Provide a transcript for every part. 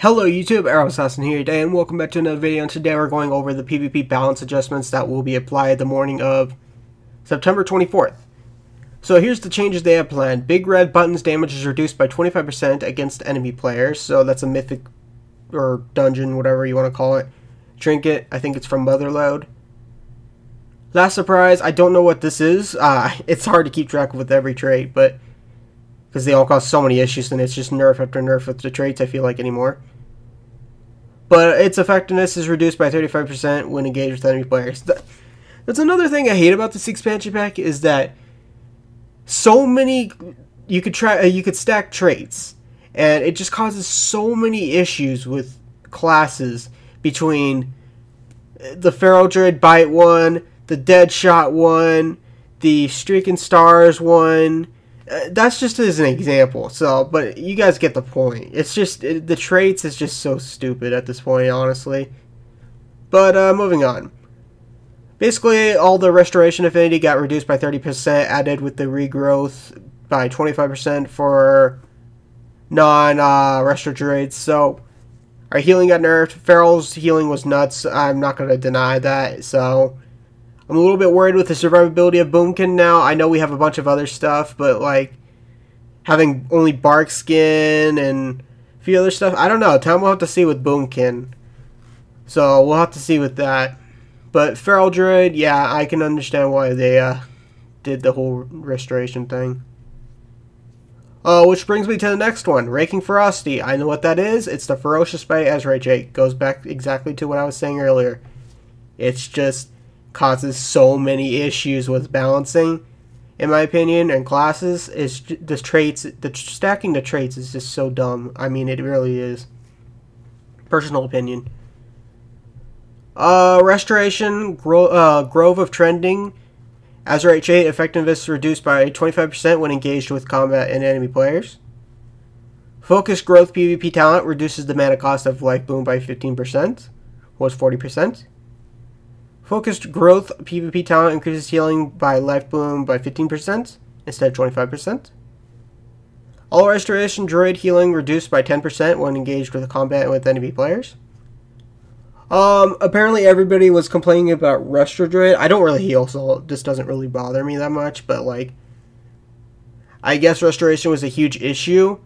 Hello YouTube, Arrow Assassin here today, and welcome back to another video. And today we're going over the PvP balance adjustments that will be applied the morning of September 24th. So here's the changes they have planned. Big red buttons damage is reduced by 25% against enemy players, so that's a mythic or dungeon, whatever you want to call it. Trinket, I think it's from Motherload. Last surprise, I don't know what this is. It's hard to keep track of with every trait, but because they all cause so many issues, and it's just nerf after nerf with the traits, I feel like, anymore. But its effectiveness is reduced by 35% when engaged with enemy players. That's another thing I hate about this expansion pack, is that so many you could stack traits, and it just causes so many issues with classes between the Feral Druid Bite one, the Deadshot one, the Streaking Stars one. That's just as an example, so, but you guys get the point. It's just, the traits is just so stupid at this point, honestly. But, moving on. Basically, all the restoration affinity got reduced by 30%, added with the regrowth by 25% for non-restore druids. So, our healing got nerfed. Feral's healing was nuts. I'm not going to deny that, so I'm a little bit worried with the survivability of Boomkin now. I know we have a bunch of other stuff, but like having only bark skin and a few other stuff, I don't know. Time we'll have to see with Boomkin. So we'll have to see with that. But Feral Druid, yeah, I can understand why they did the whole restoration thing. Which brings me to the next one, Raking Ferocity. I know what that is. It's the Ferocious Bite Azurite trait. Goes back exactly to what I was saying earlier. It's just causes so many issues with balancing, in my opinion, and classes. Is the traits, stacking the traits is just so dumb. I mean, it really is. Personal opinion. Restoration, Grove of Trending, Azurite trait effectiveness reduced by 25% when engaged with combat and enemy players. Focus Growth PvP talent reduces the mana cost of Life Boom by 15%, was 40%. Focused Growth PvP talent increases healing by Life Boom by 15% instead of 25%. All Restoration Druid healing reduced by 10% when engaged with combat with enemy players. Apparently everybody was complaining about Restore Druid. I don't really heal, so this doesn't really bother me that much, but like, I guess Restoration was a huge issue,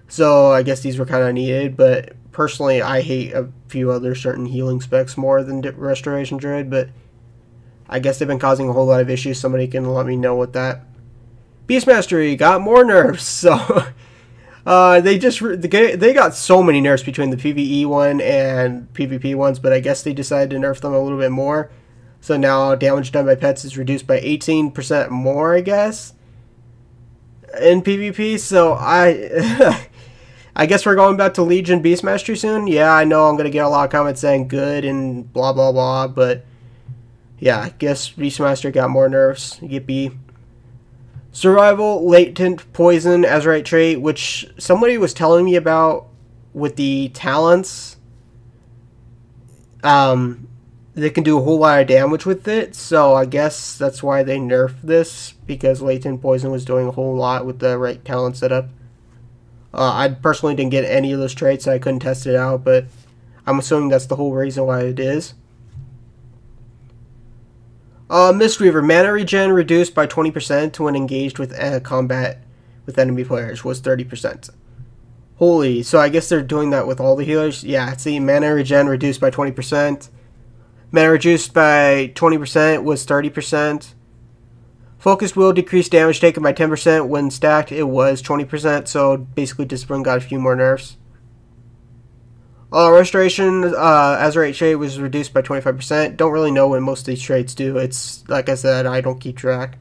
so I guess these were kind of needed, but personally, I hate a few other certain healing specs more than Restoration Druid, but I guess they've been causing a whole lot of issues. Somebody can let me know what that. Beast Mastery got more nerfs, so they got so many nerfs between the PvE one and PvP ones, but I guess they decided to nerf them a little bit more. So now damage done by pets is reduced by 18% more, I guess, in PvP. So I guess we're going back to Legion Beast Mastery soon. Yeah, I know I'm going to get a lot of comments saying good and blah, blah, blah. But, yeah, I guess Beast Master got more nerfs. Yippee. Survival, Latent Poison, Azurite trait, which somebody was telling me about with the talents. They can do a whole lot of damage with it. So, I guess that's why they nerfed this. Because Latent Poison was doing a whole lot with the right talent setup. I personally didn't get any of those traits, so I couldn't test it out, but I'm assuming that's the whole reason why it is. Mistweaver, mana regen reduced by 20% when engaged with combat with enemy players, was 30%. Holy, so I guess they're doing that with all the healers? Yeah, see, mana regen reduced by 20%. Mana reduced by 20% was 30%. Focused will decrease damage taken by 10%. When stacked, it was 20%, so basically Discipline got a few more nerfs. Restoration, Azurite trait was reduced by 25%. Don't really know what most of these traits do. It's, like I said, I don't keep track.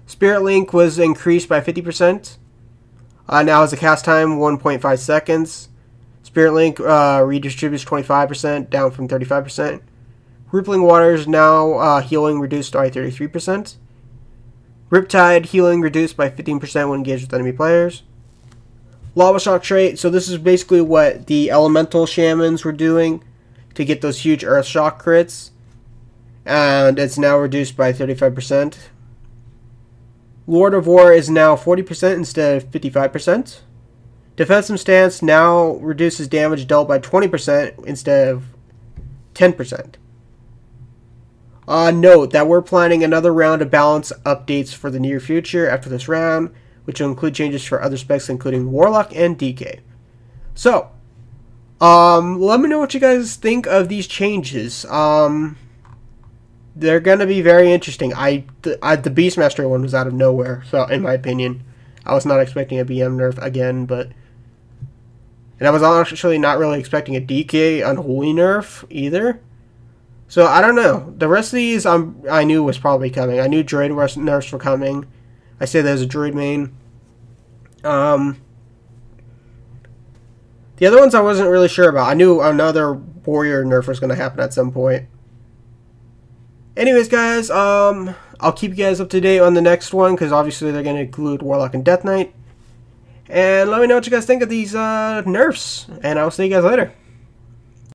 Spirit Link was increased by 50%. Now has a cast time 1.5 seconds. Spirit Link redistributes 25%, down from 35%. Rippling Waters now healing reduced by 33%. Riptide healing reduced by 15% when engaged with enemy players. Lava Shock trait. So this is basically what the Elemental Shamans were doing to get those huge Earth Shock crits. And it's now reduced by 35%. Lord of War is now 40% instead of 55%. Defensive stance now reduces damage dealt by 20% instead of 10%. Note that we're planning another round of balance updates for the near future after this round, which will include changes for other specs including Warlock and DK. So, let me know what you guys think of these changes. They're going to be very interesting. The Beastmaster one was out of nowhere, so in my opinion. I was not expecting a BM nerf again, and I was actually not really expecting a DK Unholy nerf either. So, I don't know. The rest of these I knew was probably coming. I knew Droid nerfs were coming. I say there's a Droid main. The other ones I wasn't really sure about. I knew another Warrior nerf was going to happen at some point. Anyways, guys, I'll keep you guys up to date on the next one, because obviously they're going to include Warlock and Death Knight. And let me know what you guys think of these nerfs, and I'll see you guys later.